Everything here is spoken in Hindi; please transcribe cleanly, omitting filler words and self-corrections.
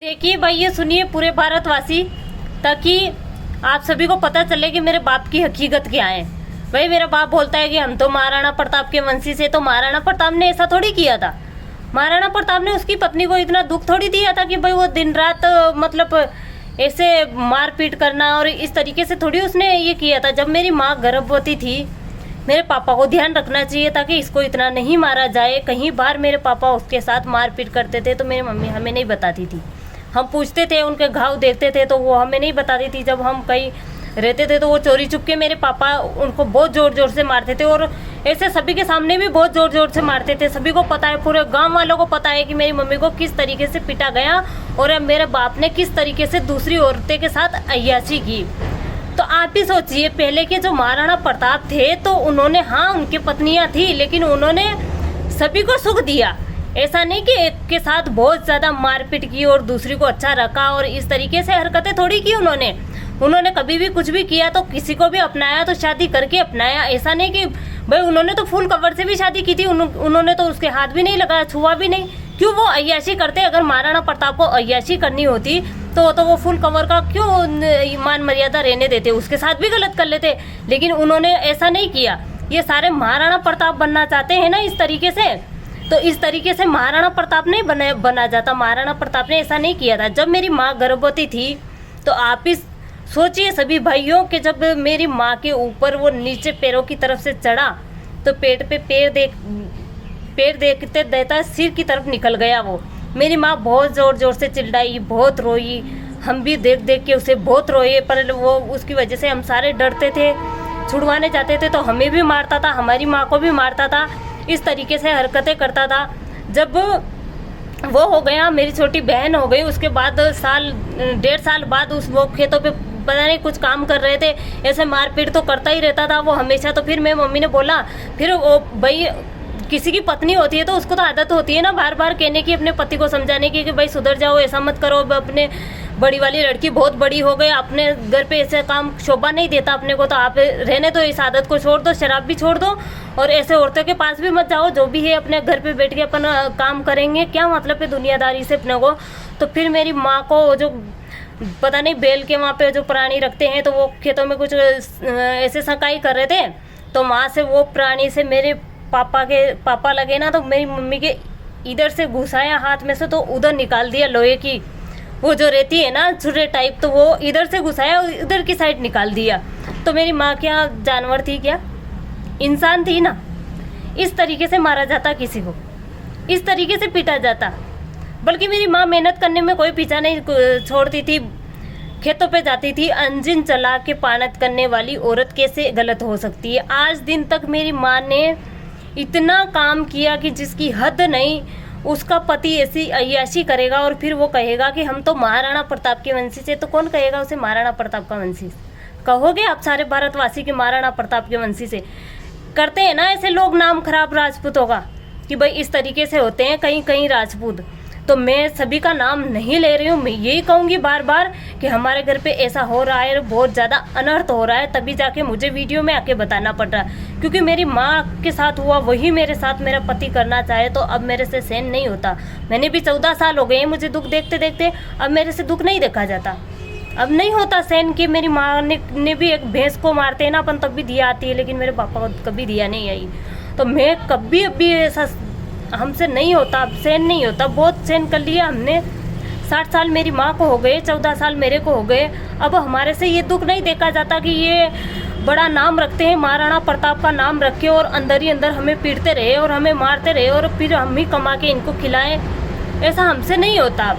देखिए भाई, ये सुनिए पूरे भारतवासी, ताकि आप सभी को पता चले कि मेरे बाप की हकीकत क्या है। भाई मेरा बाप बोलता है कि हम तो महाराणा प्रताप के वंशी से, तो महाराणा प्रताप ने ऐसा थोड़ी किया था। महाराणा प्रताप ने उसकी पत्नी को इतना दुख थोड़ी दिया था कि भाई वो दिन रात मतलब ऐसे मारपीट करना, और इस तरीके से थोड़ी उसने ये किया था। जब मेरी माँ गर्भवती थी, मेरे पापा को ध्यान रखना चाहिए था कि इसको इतना नहीं मारा जाए। कहीं बार मेरे पापा उसके साथ मारपीट करते थे तो मेरी मम्मी हमें नहीं बताती थी। हम पूछते थे, उनके घाव देखते थे तो वो हमें नहीं बताती थी। जब हम कहीं रहते थे तो वो चोरी चुपके मेरे पापा उनको बहुत ज़ोर ज़ोर से मारते थे, और ऐसे सभी के सामने भी बहुत ज़ोर ज़ोर से मारते थे। सभी को पता है, पूरे गांव वालों को पता है कि मेरी मम्मी को किस तरीके से पीटा गया और मेरे बाप ने किस तरीके से दूसरी औरतें के साथ अय्याशी की। तो आप ही सोचिए, पहले के जो महाराणा प्रताप थे तो उन्होंने, हाँ उनकी पत्नियां थी, लेकिन उन्होंने सभी को सुख दिया। ऐसा नहीं कि एक के साथ बहुत ज़्यादा मारपीट की और दूसरी को अच्छा रखा और इस तरीके से हरकतें थोड़ी की उन्होंने कभी भी कुछ भी किया तो किसी को भी अपनाया तो शादी करके अपनाया। ऐसा नहीं कि भाई उन्होंने तो फुल कवर से भी शादी की थी, उन्होंने तो उसके हाथ भी नहीं लगाया, छुआ भी नहीं। क्यों वो अय्याशी करते? अगर महाराणा प्रताप को अय्याशी करनी होती तो वो फुल कवर का क्यों मान मर्यादा रहने देते, उसके साथ भी गलत कर लेते। लेकिन उन्होंने ऐसा नहीं किया। ये सारे महाराणा प्रताप बनना चाहते हैं ना इस तरीके से, तो इस तरीके से महाराणा प्रताप नहीं बना जाता। महाराणा प्रताप ने ऐसा नहीं किया था। जब मेरी माँ गर्भवती थी तो आप ही सोचिए सभी भाइयों कि जब मेरी माँ के ऊपर वो नीचे पैरों की तरफ से चढ़ा तो पेट पे पैर देखते देता सिर की तरफ निकल गया वो। मेरी माँ बहुत ज़ोर ज़ोर से चिल्लाई, बहुत रोई। हम भी देख देख के उसे बहुत रोए, पर वो उसकी वजह से हम सारे डरते थे। छुड़वाने जाते थे तो हमें भी मारता था, हमारी माँ को भी मारता था, इस तरीके से हरकतें करता था। जब वो हो गया, मेरी छोटी बहन हो गई, उसके बाद 1.5 साल बाद वो खेतों पे पता नहीं कुछ काम कर रहे थे, ऐसे मारपीट तो करता ही रहता था वो हमेशा। तो फिर मेरी मम्मी ने बोला, फिर वो भाई किसी की पत्नी होती है तो उसको तो आदत होती है ना बार बार कहने की, अपने पति को समझाने की कि भाई सुधर जाओ, ऐसा मत करो। अपने बड़ी वाली लड़की बहुत बड़ी हो गई, अपने घर पे ऐसे काम शोभा नहीं देता अपने को, तो आप रहने दो, इस आदत को छोड़ दो, शराब भी छोड़ दो और ऐसे औरतों के पास भी मत जाओ। जो भी है अपने घर पे बैठ के अपन काम करेंगे, क्या मतलब है दुनियादारी से अपने को। तो फिर मेरी माँ को जो पता नहीं बैल के वहाँ पे जो प्राणी रखते हैं, तो वो खेतों में कुछ ऐसे सकाई कर रहे थे, तो वहाँ से वो प्राणी से मेरे पापा लगे ना, तो मेरी मम्मी के इधर से घुसाया हाथ में से, तो उधर निकाल दिया लोहे की वो जो रहती है ना छुरे टाइप, तो वो इधर से घुसाया इधर की साइड निकाल दिया। तो मेरी माँ क्या जानवर थी क्या? इंसान थी ना। इस तरीके से मारा जाता किसी को, इस तरीके से पीटा जाता। बल्कि मेरी माँ मेहनत करने में कोई पीछा नहीं छोड़ती थी, खेतों पे जाती थी। इंजन चला के पानत करने वाली औरत कैसे गलत हो सकती है? आज दिन तक मेरी माँ ने इतना काम किया कि जिसकी हद नहीं। उसका पति ऐसी अय्याशी करेगा और फिर वो कहेगा कि हम तो महाराणा प्रताप के वंशी से, तो कौन कहेगा उसे महाराणा प्रताप का वंशी? कहोगे आप सारे भारतवासी कि महाराणा प्रताप के वंशी से? करते हैं ना ऐसे लोग नाम खराब राजपूतों का कि भाई इस तरीके से होते हैं कहीं कहीं राजपूत। तो मैं सभी का नाम नहीं ले रही हूँ, मैं यही कहूँगी बार बार कि हमारे घर पे ऐसा हो रहा है, बहुत ज़्यादा अनर्थ हो रहा है, तभी जाके मुझे वीडियो में आके बताना पड़ रहा है। क्योंकि मेरी माँ के साथ हुआ वही मेरे साथ मेरा पति करना चाहे तो अब मेरे से सहन नहीं होता। मैंने भी 14 साल हो गए हैं मुझे दुख देखते देखते, अब मेरे से दुख नहीं देखा जाता, अब नहीं होता सहन। कि मेरी माँ ने भी एक भैंस को मारते हैं ना अपन, तब भी दिया आती है, लेकिन मेरे पापा को कभी दिया नहीं आई। तो मैं कभी अभी ऐसा हमसे नहीं होता, अब सहन नहीं होता। बहुत सहन कर लिया हमने। 60 साल मेरी माँ को हो गए, 14 साल मेरे को हो गए, अब हमारे से ये दुख नहीं देखा जाता कि ये बड़ा नाम रखते हैं, महाराणा प्रताप का नाम रखे और अंदर ही अंदर हमें पीटते रहे और हमें मारते रहे और फिर हम ही कमा के इनको खिलाएं। ऐसा हमसे नहीं होता।